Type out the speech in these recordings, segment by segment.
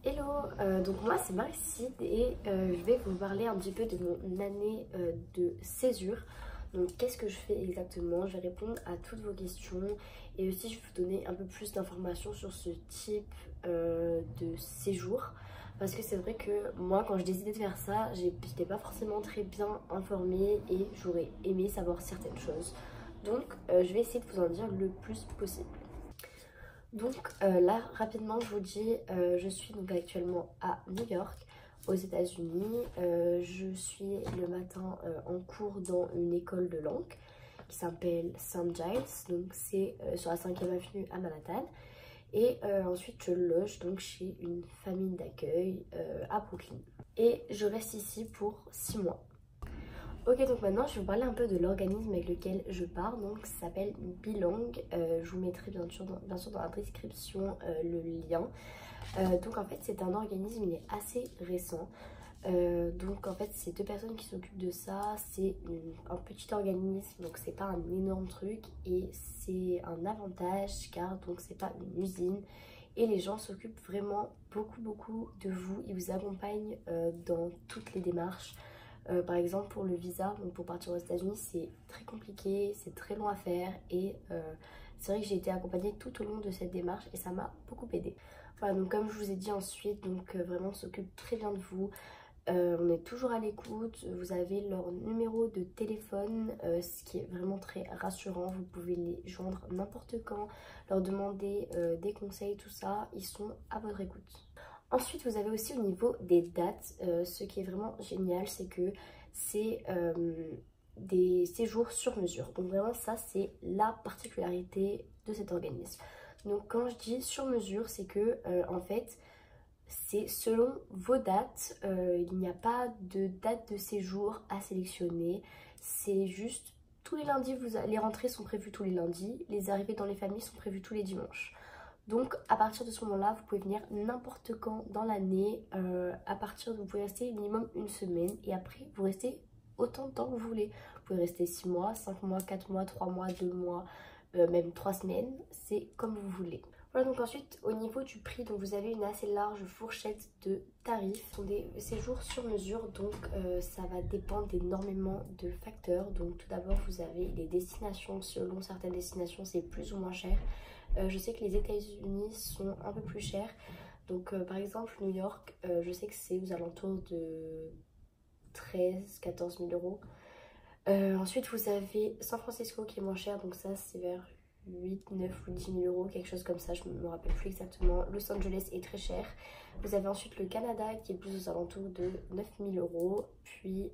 Hello, donc moi c'est Marie-Cide et je vais vous parler un petit peu de mon année de césure. Donc qu'est-ce que je fais exactement? Je vais répondre à toutes vos questions et aussi je vais vous donner un peu plus d'informations sur ce type de séjour. Parce que c'est vrai que moi quand j'ai décidé de faire ça, j'étais pas forcément très bien informée et j'aurais aimé savoir certaines choses. Donc je vais essayer de vous en dire le plus possible. Donc là rapidement je vous dis, je suis donc actuellement à New York aux États-Unis. Je suis le matin en cours dans une école de langue qui s'appelle St. Giles, donc c'est sur la 5e avenue à Manhattan. Et ensuite je loge donc chez une famille d'accueil à Brooklyn. Et je reste ici pour 6 mois. Ok, donc maintenant je vais vous parler un peu de l'organisme avec lequel je pars, donc ça s'appelle Belong. Je vous mettrai bien sûr dans la description le lien. Donc en fait c'est un organisme, il est assez récent. Donc en fait c'est deux personnes qui s'occupent de ça, c'est un petit organisme, donc c'est pas un énorme truc et c'est un avantage car donc c'est pas une usine. Et les gens s'occupent vraiment beaucoup de vous, ils vous accompagnent dans toutes les démarches. Par exemple pour le visa, donc pour partir aux États-Unis, c'est très compliqué, c'est très long à faire et c'est vrai que j'ai été accompagnée tout au long de cette démarche et ça m'a beaucoup aidée. Voilà, donc comme je vous ai dit ensuite, donc vraiment on s'occupe très bien de vous. On est toujours à l'écoute, vous avez leur numéro de téléphone, ce qui est vraiment très rassurant. Vous pouvez les joindre n'importe quand, leur demander des conseils, tout ça, ils sont à votre écoute. Ensuite, vous avez aussi au niveau des dates, ce qui est vraiment génial, c'est que c'est des séjours sur mesure. Donc vraiment, ça, c'est la particularité de cet organisme. Donc quand je dis sur mesure, c'est que en fait, c'est selon vos dates. Il n'y a pas de date de séjour à sélectionner. C'est juste tous les lundis, les rentrées sont prévues tous les lundis, les arrivées dans les familles sont prévues tous les dimanches. Donc à partir de ce moment-là, vous pouvez venir n'importe quand dans l'année. Vous pouvez rester minimum une semaine et après vous restez autant de temps que vous voulez. Vous pouvez rester 6 mois, 5 mois, 4 mois, 3 mois, 2 mois, même 3 semaines. C'est comme vous voulez. Voilà, donc ensuite au niveau du prix, donc vous avez une assez large fourchette de tarifs. Ce sont des séjours sur mesure, donc ça va dépendre énormément de facteurs. Donc tout d'abord vous avez les destinations, selon certaines destinations c'est plus ou moins cher. Je sais que les États-Unis sont un peu plus chers. Donc par exemple New York, je sais que c'est aux alentours de 13-14 000 euros. Ensuite vous avez San Francisco qui est moins cher, donc ça c'est vers 8, 9 ou 10 000 euros, quelque chose comme ça, je ne me rappelle plus exactement. Los Angeles est très cher. Vous avez ensuite le Canada qui est plus aux alentours de 9 000 euros. Puis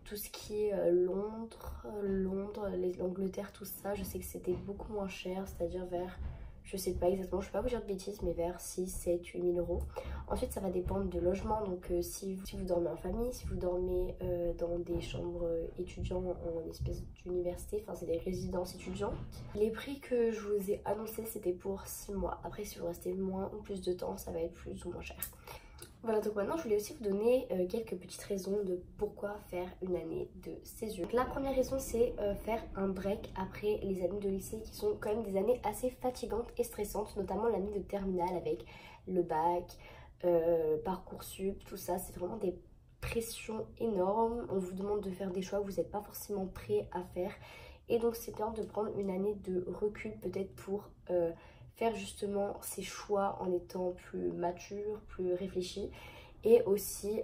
tout ce qui est Londres, l'Angleterre, tout ça, je sais que c'était beaucoup moins cher, c'est-à-dire vers, je sais pas exactement, je ne vais pas vous dire de bêtises, mais vers 6, 7, 8 000 euros. Ensuite, ça va dépendre de logement, donc si vous dormez en famille, si vous dormez dans des chambres étudiants en espèce d'université, enfin c'est des résidences étudiantes. Les prix que je vous ai annoncés, c'était pour 6 mois. Après, si vous restez moins ou plus de temps, ça va être plus ou moins cher. Voilà, donc maintenant je voulais aussi vous donner quelques petites raisons de pourquoi faire une année de césure. Donc, la première raison c'est faire un break après les années de lycée qui sont quand même des années assez fatigantes et stressantes, notamment l'année de terminale avec le bac, Parcoursup, tout ça, c'est vraiment des pressions énormes. On vous demande de faire des choix que vous n'êtes pas forcément prêt à faire et donc c'est bien de prendre une année de recul peut-être pour faire justement ses choix en étant plus mature, plus réfléchi et aussi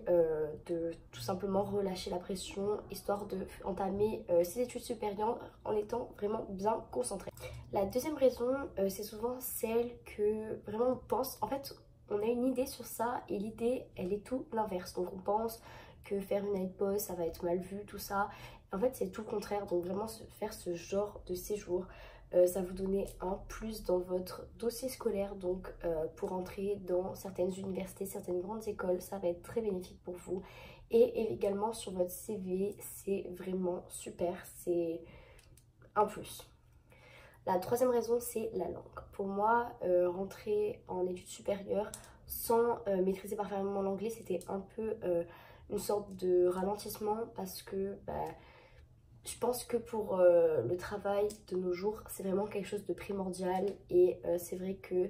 de tout simplement relâcher la pression histoire de entamer ses études supérieures en étant vraiment bien concentré. La deuxième raison, c'est souvent celle que vraiment on pense, en fait on a une idée sur ça et l'idée elle est tout l'inverse, donc on pense que faire une année de pause ça va être mal vu, tout ça. En fait c'est tout le contraire, donc vraiment faire ce genre de séjour ça vous donner un plus dans votre dossier scolaire, donc pour entrer dans certaines universités, certaines grandes écoles, ça va être très bénéfique pour vous. Et également sur votre CV, c'est vraiment super, c'est un plus. La troisième raison, c'est la langue. Pour moi, rentrer en études supérieures sans maîtriser parfaitement l'anglais, c'était un peu une sorte de ralentissement parce que je pense que pour le travail de nos jours, c'est vraiment quelque chose de primordial et c'est vrai que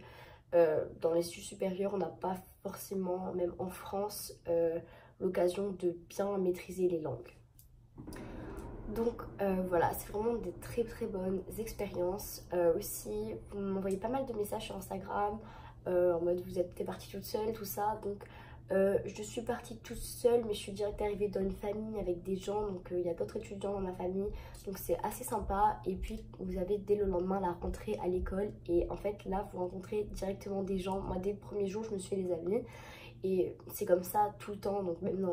Dans les études supérieures, on n'a pas forcément, même en France, l'occasion de bien maîtriser les langues. Donc voilà, c'est vraiment des très très bonnes expériences. Aussi, vous m'envoyez pas mal de messages sur Instagram en mode vous êtes partie toute seule, tout ça. Donc je suis partie toute seule, mais je suis direct arrivée dans une famille avec des gens. Donc il y a d'autres étudiants dans ma famille, donc c'est assez sympa. Et puis vous avez dès le lendemain la rentrée à l'école. Et en fait là, vous rencontrez directement des gens. Moi, dès le premier jour, je me suis fait des amis. Et c'est comme ça tout le temps, donc même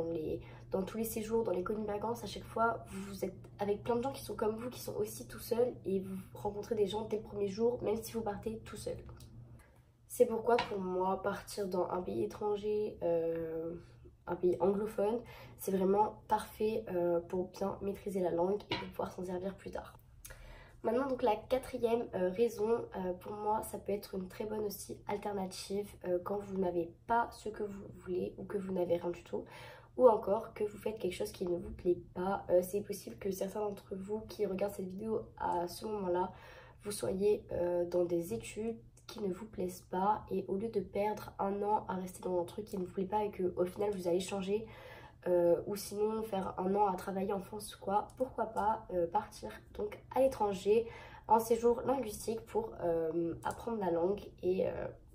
dans tous les séjours, dans les colonies de vacances, à chaque fois, vous êtes avec plein de gens qui sont comme vous, qui sont aussi tout seuls, et vous rencontrez des gens dès le premier jour, même si vous partez tout seul. C'est pourquoi pour moi, partir dans un pays étranger, un pays anglophone, c'est vraiment parfait pour bien maîtriser la langue et pour pouvoir s'en servir plus tard. Maintenant, donc la quatrième raison, pour moi, ça peut être une très bonne aussi alternative quand vous n'avez pas ce que vous voulez ou que vous n'avez rien du tout, ou encore que vous faites quelque chose qui ne vous plaît pas. C'est possible que certains d'entre vous qui regardent cette vidéo à ce moment-là, vous soyez dans des études qui ne vous plaisent pas, et au lieu de perdre un an à rester dans un truc qui ne vous plaît pas et qu'au final vous allez changer, ou sinon faire un an à travailler en France, quoi, pourquoi pas partir donc à l'étranger en séjour linguistique pour apprendre la langue et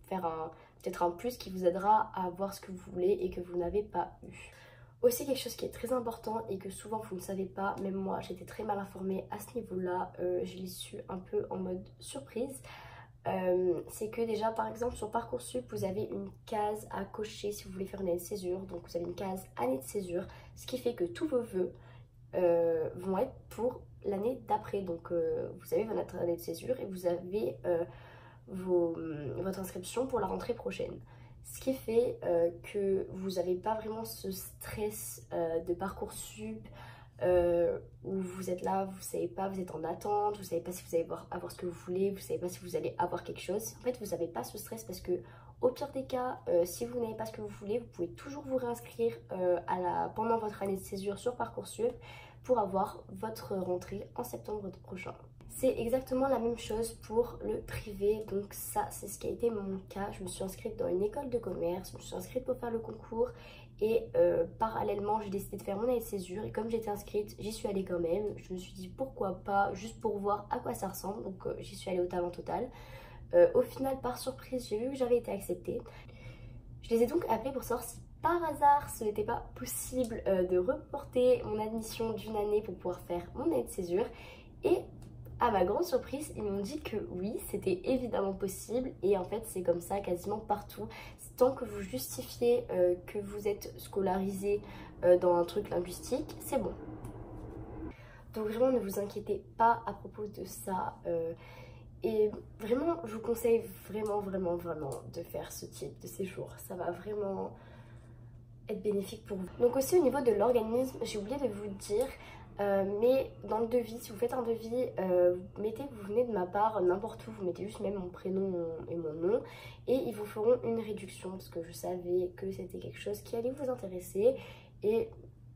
faire peut-être un plus qui vous aidera à voir ce que vous voulez et que vous n'avez pas eu. Aussi, quelque chose qui est très important et que souvent vous ne savez pas, même moi j'étais très mal informée à ce niveau-là, je l'ai su un peu en mode surprise. C'est que déjà par exemple sur Parcoursup vous avez une case à cocher si vous voulez faire une année de césure. Donc vous avez une case année de césure, ce qui fait que tous vos vœux vont être pour l'année d'après. Donc vous avez votre année de césure et vous avez votre inscription pour la rentrée prochaine. Ce qui fait que vous n'avez pas vraiment ce stress de Parcoursup, où vous êtes là, vous savez pas, vous êtes en attente, vous savez pas si vous allez avoir ce que vous voulez, vous savez pas si vous allez avoir quelque chose. En fait, vous n'avez pas ce stress parce que au pire des cas, si vous n'avez pas ce que vous voulez, vous pouvez toujours vous réinscrire pendant votre année de césure sur Parcoursup pour avoir votre rentrée en septembre prochain. C'est exactement la même chose pour le privé, donc ça c'est ce qui a été mon cas. Je me suis inscrite dans une école de commerce, je me suis inscrite pour faire le concours et parallèlement j'ai décidé de faire mon année de césure, et comme j'étais inscrite, j'y suis allée quand même. Je me suis dit pourquoi pas, juste pour voir à quoi ça ressemble, donc j'y suis allée au talent total. Au final, par surprise, j'ai vu que j'avais été acceptée. Je les ai donc appelés pour savoir si par hasard ce n'était pas possible de reporter mon admission d'une année pour pouvoir faire mon année de césure, et à ma grande surprise, ils m'ont dit que oui, c'était évidemment possible. Et en fait, c'est comme ça quasiment partout. Tant que vous justifiez que vous êtes scolarisé dans un truc linguistique, c'est bon. Donc vraiment, ne vous inquiétez pas à propos de ça. Et vraiment, je vous conseille vraiment de faire ce type de séjour. Ça va vraiment être bénéfique pour vous. Donc aussi au niveau de l'organisme, j'ai oublié de vous dire, mais dans le devis, si vous faites un devis, vous mettez que vous venez de ma part n'importe où, vous mettez juste même mon prénom et mon nom, et ils vous feront une réduction parce que je savais que c'était quelque chose qui allait vous intéresser et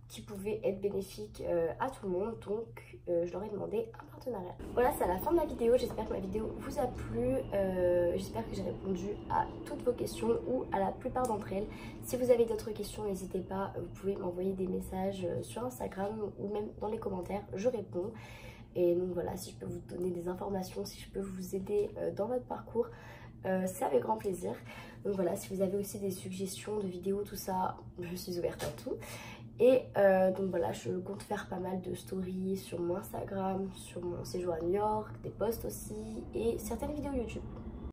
qui pouvait être bénéfique à tout le monde, donc je leur ai demandé un partenariat. Voilà, c'est à la fin de la vidéo, j'espère que ma vidéo vous a plu, j'espère que j'ai répondu à toutes vos questions ou à la plupart d'entre elles. Si vous avez d'autres questions, n'hésitez pas, vous pouvez m'envoyer des messages sur Instagram ou même dans les commentaires, je réponds. Et donc voilà, si je peux vous donner des informations, si je peux vous aider dans votre parcours, c'est avec grand plaisir. Donc voilà, si vous avez aussi des suggestions de vidéos, tout ça, je suis ouverte à tout. Et donc voilà, je compte faire pas mal de stories sur mon Instagram, sur mon séjour à New York, des posts aussi et certaines vidéos YouTube.